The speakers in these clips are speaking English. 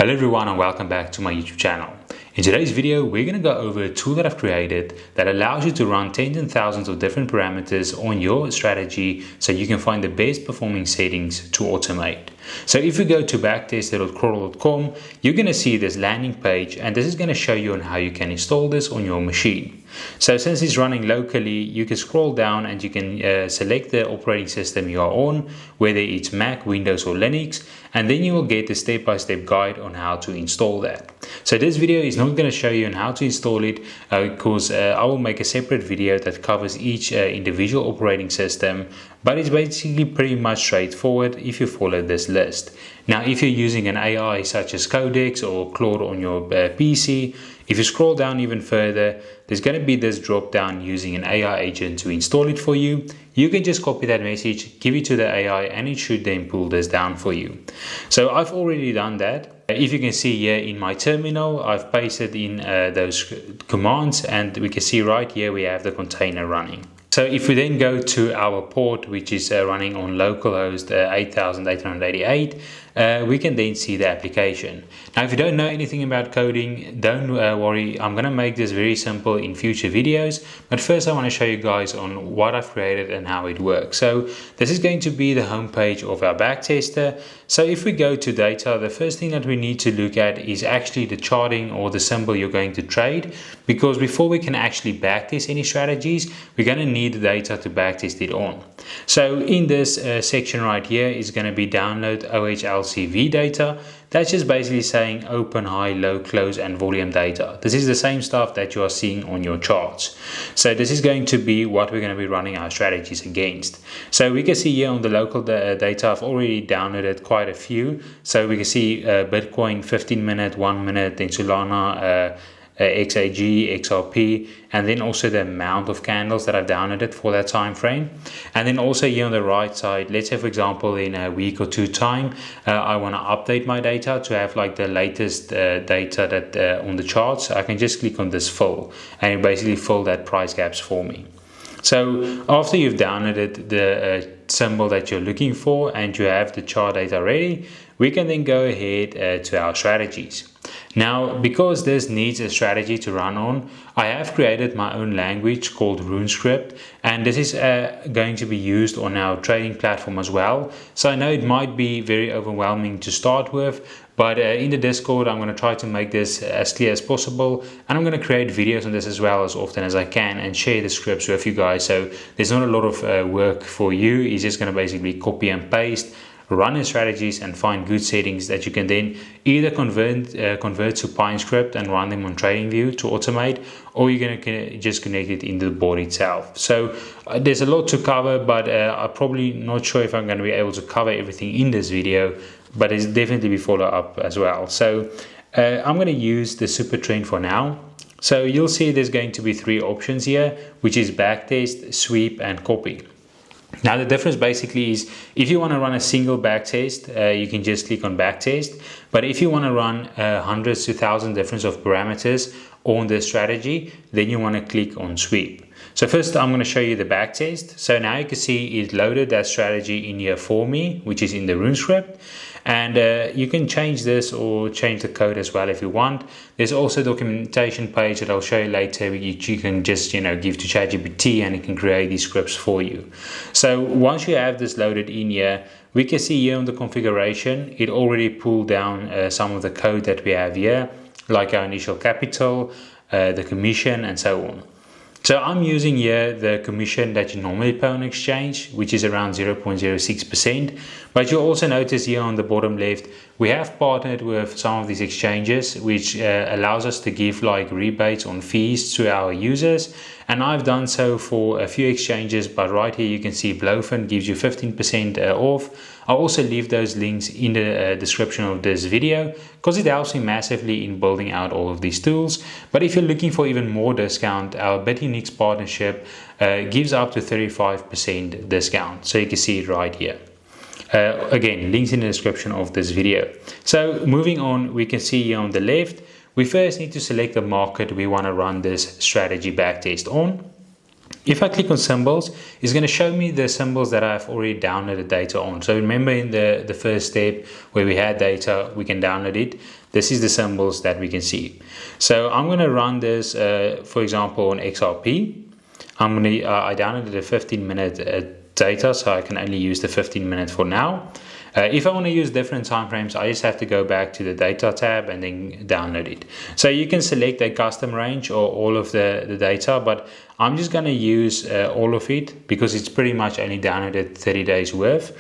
Hello everyone and welcome back to my YouTube channel. In today's video, we're going to go over a tool that I've created that allows you to run tens and thousands of different parameters on your strategy so you can find the best performing settings to automate. So if you go to backtester.crawl.com, you're going to see this landing page, and this is going to show you on how you can install this on your machine. So since it's running locally, you can scroll down and you can select the operating system you are on, whether it's Mac, Windows or Linux, and then you will get a step-by-step guide on how to install that. So this video is not going to show you on how to install it because I will make a separate video that covers each individual operating system, but it's basically pretty much straightforward if you follow this list. Now, if you're using an AI such as Codex or Claude on your PC, if you scroll down even further, there's going to be this drop down using an AI agent to install it for you. You can just copy that message, give it to the AI, and it should then pull this down for you. So I've already done that. If you can see here in my terminal, I've pasted in those commands, and we can see right here we have the container running. So if we then go to our port, which is running on localhost 8888, we can then see the application. Now, if you don't know anything about coding, don't worry. I'm going to make this very simple in future videos. But first, I want to show you guys on what I've created and how it works. So this is going to be the home page of our Backtester. So if we go to data, the first thing that we need to look at is actually the charting or the symbol you're going to trade. Because before we can actually backtest any strategies, we're going to need the data to backtest it on. So in this section right here is going to be download OHLCV data. That's just basically saying open, high, low, close and volume data. This is the same stuff that you are seeing on your charts. So this is going to be what we're going to be running our strategies against. So we can see here on the local data, I've already downloaded quite a few. So we can see Bitcoin 15 minute, 1 minute, then Solana, XAG, XRP, and then also the amount of candles that I've downloaded for that time frame. And then also here on the right side, let's say for example in a week or two time, I want to update my data to have like the latest data that on the charts. I can just click on this fill and it basically fill that price gaps for me. So after you've downloaded the symbol that you're looking for and you have the chart data ready, we can then go ahead to our strategies. Now, because this needs a strategy to run on, I have created my own language called RuneScript, and this is going to be used on our trading platform as well. So I know it might be very overwhelming to start with, but in the Discord, I'm going to try to make this as clear as possible, and I'm going to create videos on this as well as often as I can and share the scripts with you guys. So there's not a lot of work for you. It's just going to basically copy and paste, run your strategies and find good settings that you can then either convert to PineScript and run them on TradingView to automate, or you're going to just connect it into the board itself. So there's a lot to cover, but I'm probably not sure if I'm going to be able to cover everything in this video, but it's definitely be follow up as well. So I'm going to use the super trend for now. So you'll see there's going to be three options here, which is backtest, sweep and copy. Now the difference basically is if you want to run a single backtest, you can just click on backtest. But if you want to run hundreds to thousands different of parameters on the strategy, then you want to click on sweep. So first I'm going to show you the backtest. So now you can see it loaded that strategy in here for me, which is in the RuneScript. And you can change this or change the code as well if you want. There's also a documentation page that I'll show you later, which you can just give to ChatGPT and it can create these scripts for you. So once you have this loaded in here, we can see here on the configuration, it already pulled down some of the code that we have here, like our initial capital, the commission and so on. So I'm using here the commission that you normally pay on exchange, which is around 0.06%. But you'll also notice here on the bottom left, we have partnered with some of these exchanges, which allows us to give like rebates on fees to our users. And I've done so for a few exchanges, but right here you can see Blofin gives you 15% off. I'll also leave those links in the description of this video because it helps me massively in building out all of these tools. But if you're looking for even more discount, our BitUnix partnership gives up to 35% discount. So you can see it right here. Again, links in the description of this video. So moving on, we can see here on the left, we first need to select the market we want to run this strategy backtest on. If I click on symbols, it's going to show me the symbols that I've already downloaded data on. So remember in the first step where we had data, we can download it. This is the symbols that we can see. So I'm going to run this, for example, on XRP. I downloaded a 15-minute data, so I can only use the 15 minutes for now. If I want to use different time frames, I just have to go back to the data tab and then download it. So you can select a custom range or all of the data, but I'm just going to use all of it because it's pretty much only downloaded 30 days worth.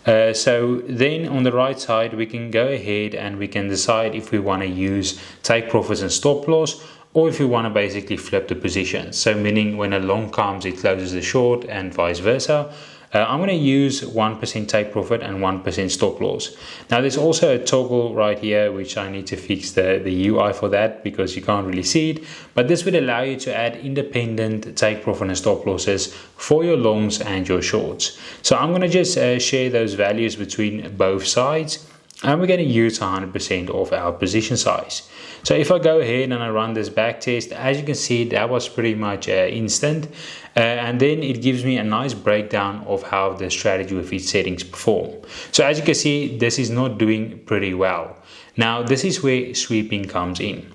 So then on the right side, we can go ahead and we can decide if we want to use take profits and stop loss, or if we want to basically flip the position. So meaning when a long comes, it closes the short and vice versa. I'm going to use 1% take profit and 1% stop loss. Now there's also a toggle right here, which I need to fix the UI for that because you can't really see it. But this would allow you to add independent take profit and stop losses for your longs and your shorts. So I'm going to just share those values between both sides. And we're going to use 100% of our position size. So if I go ahead and I run this back test, as you can see, that was pretty much instant. And then it gives me a nice breakdown of how the strategy with its settings perform. So as you can see, this is not doing pretty well. Now, this is where sweeping comes in.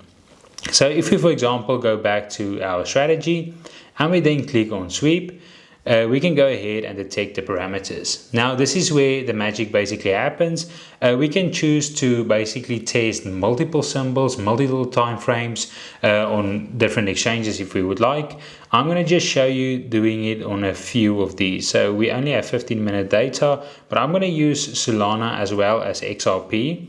So if we, for example, go back to our strategy and we then click on sweep, we can go ahead and detect the parameters. Now this is where the magic basically happens. We can choose to basically test multiple symbols, multiple time frames on different exchanges if we would like. I'm going to just show you doing it on a few of these. So we only have 15-minute data, but I'm going to use Solana as well as XRP.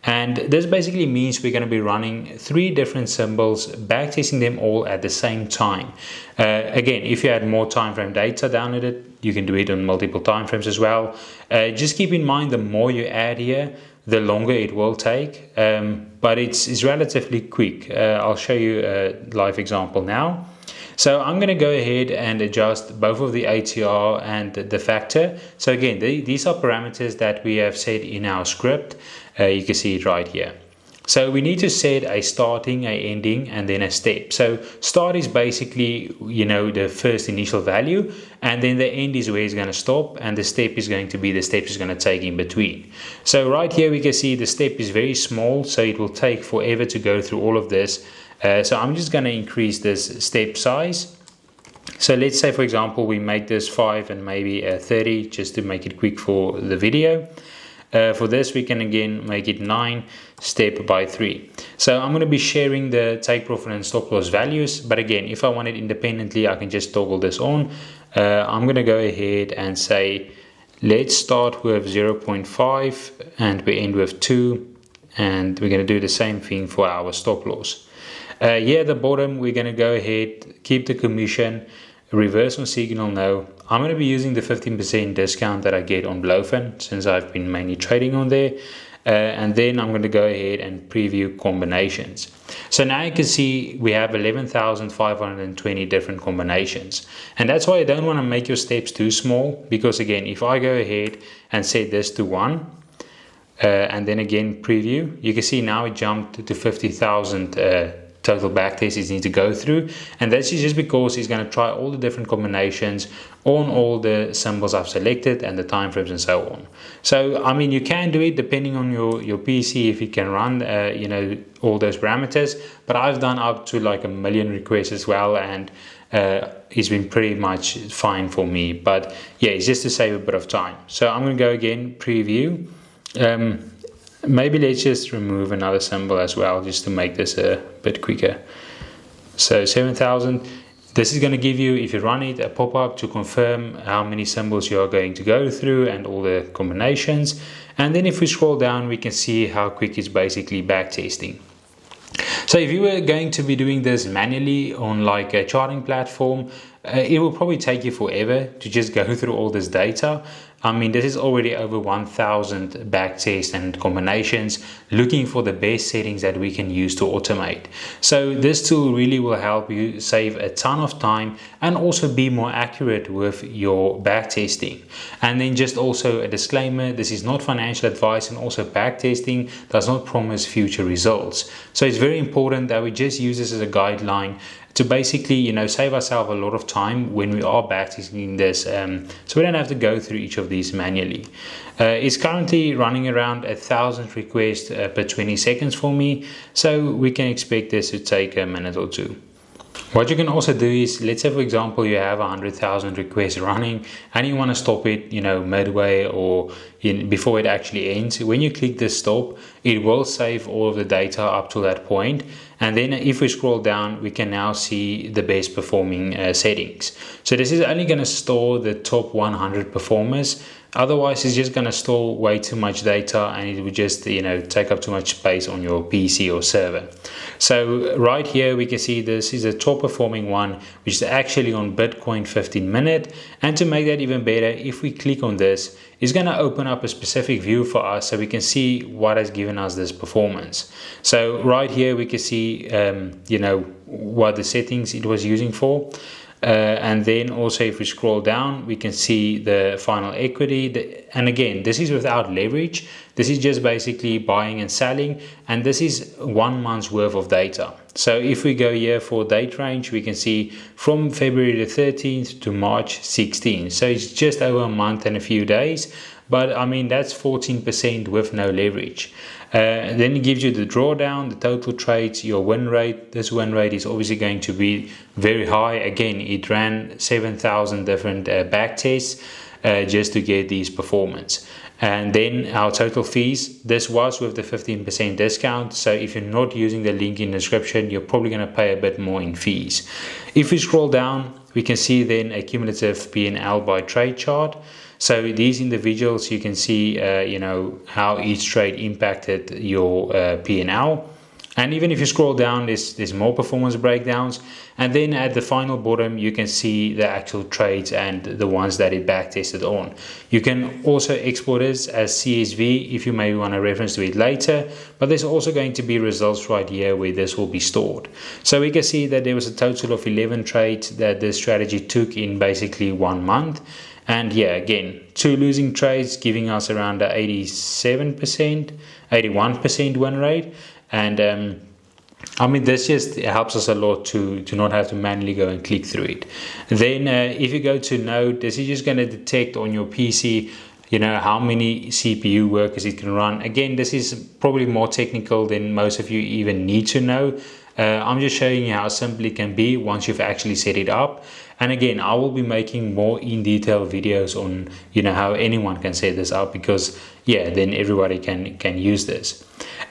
And this basically means we're going to be running 3 different symbols, backtesting them all at the same time. Again, if you had more time frame data downloaded, you can do it on multiple time frames as well. Just keep in mind, the more you add here, the longer it will take, but it's relatively quick. I'll show you a live example now. So I'm going to go ahead and adjust both of the ATR and the factor. So again, these are parameters that we have set in our script. You can see it right here. So we need to set a starting, a ending, and then a step. So start is basically, the first initial value, and then the end is where it's going to stop, and the step is going to be the steps it's going to take in between. So right here we can see the step is very small, so it will take forever to go through all of this. So I'm just going to increase this step size. So let's say, for example, we make this 5 and maybe 30 just to make it quick for the video. For this, we can again make it 9 step by 3. So I'm going to be sharing the take profit and stop loss values. But again, if I want it independently, I can just toggle this on. I'm going to go ahead and say, let's start with 0.5 and we end with 2. And we're going to do the same thing for our stop loss. Here at the bottom, we're going to go ahead, keep the commission, reverse on signal no. I'm going to be using the 15% discount that I get on Blofin since I've been mainly trading on there. And then I'm going to go ahead and preview combinations. So now you can see we have 11,520 different combinations. And that's why I don't want to make your steps too small, because again, if I go ahead and set this to 1, and then again preview, you can see now it jumped to 50,000 total backtests you need to go through, and that's just because he's going to try all the different combinations on all the symbols I've selected and the time frames and so on. So I mean, you can do it depending on your PC if it can run all those parameters, but I've done up to like 1 million requests as well, and it's been pretty much fine for me. But yeah, it's just to save a bit of time. So I'm going to go again, preview. Maybe let's just remove another symbol as well, just to make this a bit quicker. So 7,000. This is going to give you, if you run it, a pop-up to confirm how many symbols you are going to go through and all the combinations. And then if we scroll down, we can see how quick it's basically backtesting. So if you were going to be doing this manually on like a charting platform, it will probably take you forever to just go through all this data. I mean, this is already over 1,000 backtests and combinations, looking for the best settings that we can use to automate. So this tool really will help you save a ton of time and also be more accurate with your backtesting. And then just also a disclaimer, this is not financial advice, and also backtesting does not promise future results. So it's very important that we just use this as a guideline to basically, save ourselves a lot of time when we are backtesting this, so we don't have to go through each of these manually. It's currently running around 1,000 requests per 20 seconds for me, so we can expect this to take a minute or two. What you can also do is, let's say for example you have 100,000 requests running and you want to stop it, midway or before it actually ends. When you click this stop, it will save all of the data up to that point, and then if we scroll down, we can now see the best performing settings. So this is only going to store the top 100 performers. Otherwise, it's just going to store way too much data and it would just, take up too much space on your PC or server. So right here, we can see this is a top performing one, which is actually on Bitcoin 15 minute. And to make that even better, if we click on this, it's going to open up a specific view for us so we can see what has given us this performance. So right here, we can see, what the settings it was using for. And then also if we scroll down, we can see the final equity, and again, this is without leverage. This is just basically buying and selling, and this is 1 month's worth of data. So if we go here for date range, we can see from February the 13th to March 16th. So it's just over a month and a few days, but I mean that's 14% with no leverage. Then it gives you the drawdown, the total trades, your win rate. This win rate is obviously going to be very high. Again, it ran 7,000 different backtests just to get these performance. And then our total fees, this was with the 15% discount. So if you're not using the link in the description, you're probably going to pay a bit more in fees. If we scroll down, we can see then a cumulative P&L by trade chart. So these individuals, you can see, how each trade impacted your P&L. And even if you scroll down, there's more performance breakdowns. And then at the final bottom, you can see the actual trades and the ones that it backtested on. You can also export this as CSV if you maybe want to reference to it later. But there's also going to be results right here where this will be stored. So we can see that there was a total of 11 trades that this strategy took in basically 1 month. And yeah, again, 2 losing trades giving us around 87%, 81% win rate. And this just helps us a lot to not have to manually go and click through it. Then if you go to node, this is just going to detect on your PC, how many CPU workers it can run. Again, this is probably more technical than most of you even need to know. I'm just showing you how simple it can be once you've actually set it up. And again, I will be making more in-detail videos on, how anyone can set this up, because then everybody can use this.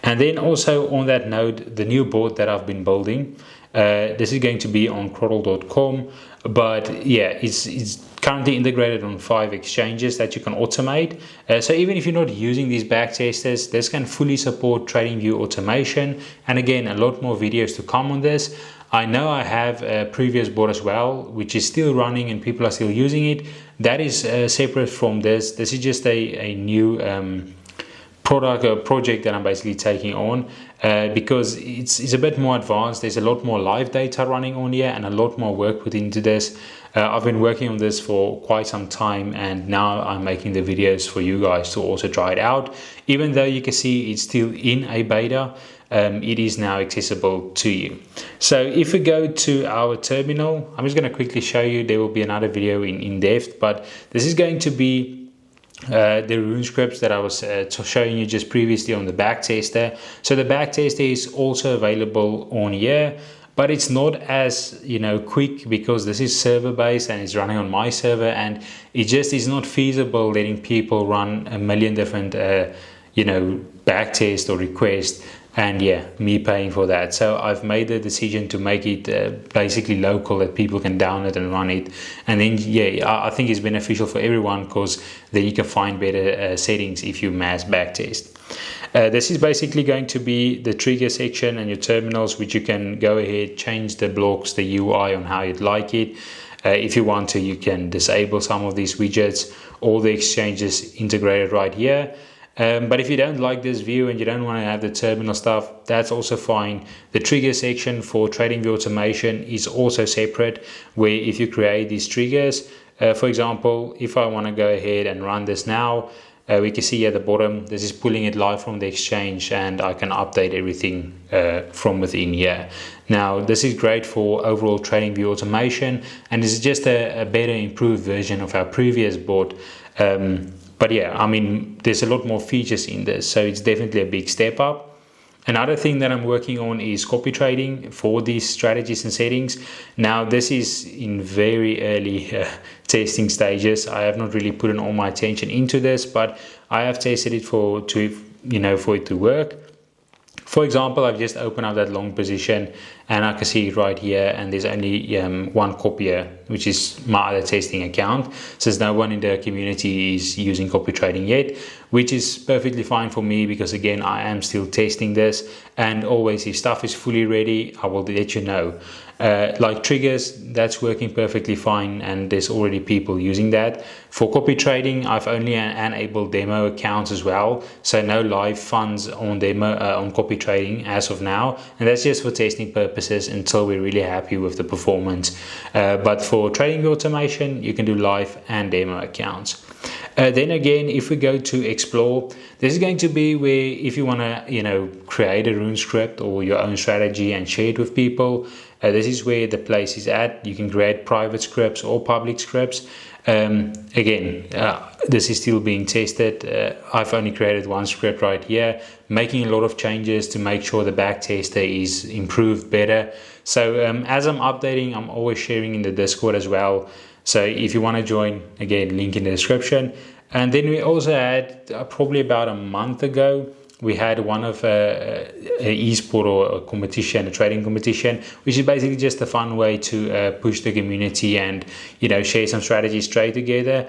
And then also on that note, the new board that I've been building, this is going to be on crodl.com, but it's currently integrated on 5 exchanges that you can automate. So even if you're not using these backtesters, this can fully support TradingView automation. And again, a lot more videos to come on this. I know I have a previous board as well, which is still running and people are still using it. That is separate from this. This is just a new product or project that I'm basically taking on because it's a bit more advanced. There's a lot more live data running on here and a lot more work put into this. I've been working on this for quite some time, and now I'm making the videos for you guys to also try it out. Even though you can see it's still in a beta, it is now accessible to you. So if we go to our terminal, I'm just going to quickly show you. There will be another video in depth, but this is going to be the rune scripts that I was showing you just previously on the Backtester. So the Backtester is also available on here, but it's not as quick because this is server based and it's running on my server, and it just is not feasible letting people run a million different backtest or request and me paying for that. So I've made the decision to make it basically local, that people can download and run it. And then I think it's beneficial for everyone, because then you can find better settings if you mass backtest. This is basically going to be the trigger section and your terminals, which you can go ahead, change the blocks, the UI on how you'd like it. If you want to, you can disable some of these widgets. All the exchanges integrated right here. But if you don't like this view and you don't want to have the terminal stuff, that's also fine. The trigger section for TradingView automation is also separate, where if you create these triggers, for example, if I want to go ahead and run this now, We can see at the bottom, this is pulling it live from the exchange, and I can update everything from within here. Now, this is great for overall trading view automation, and this is just a better improved version of our previous bot. But yeah, I mean, there's a lot more features in this, so it's definitely a big step up. Another thing that I'm working on is copy trading for these strategies and settings. Now, this is in very early testing stages. I have not really put in all my attention into this, but I have tested it for it to work. For example, I've just opened up that long position, and I can see it right here, and there's only one copier, which is my other testing account, since no one in the community is using copy trading yet, which is perfectly fine for me, because again, I am still testing this, and always if stuff is fully ready, I will let you know. Like triggers, that's working perfectly fine, and there's already people using that. For copy trading, I've only enabled demo accounts as well, so no live funds on demo on copy trading as of now, and that's just for testing purposes until we're really happy with the performance. But for trading automation, you can do live and demo accounts. Then again, if we go to explore, this is going to be where if you want to create a rune script or your own strategy and share it with people, this is where the place is at. You can create private scripts or public scripts. Again, this is still being tested. I've only created one script right here, making a lot of changes to make sure the Backtester is improved better. So as I'm updating, I'm always sharing in the Discord as well. So if you want to join, again, link in the description. And then we also had probably about a month ago, we had one of an esport or a competition, a trading competition, which is basically just a fun way to push the community and share some strategies, trade together.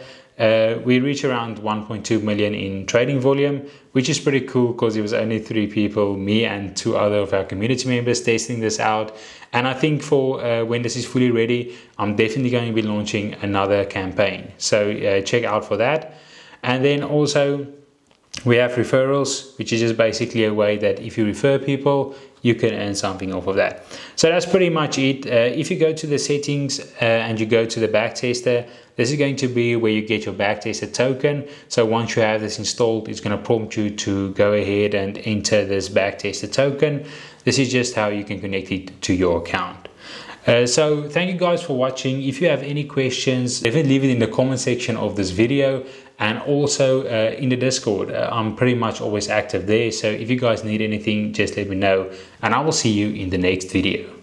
We reached around 1.2 million in trading volume, which is pretty cool because it was only 3 people, me and 2 other of our community members testing this out. And I think for when this is fully ready, I'm definitely going to be launching another campaign. So check out for that. And then also we have referrals, which is just basically a way that if you refer people, you can earn something off of that. So that's pretty much it. If you go to the settings and you go to the Backtester, this is going to be where you get your Backtester token. So once you have this installed, it's going to prompt you to go ahead and enter this Backtester token. This is just how you can connect it to your account. So thank you guys for watching. If you have any questions, definitely leave it in the comment section of this video, and also in the Discord. I'm pretty much always active there, so if you guys need anything, just let me know, and I will see you in the next video.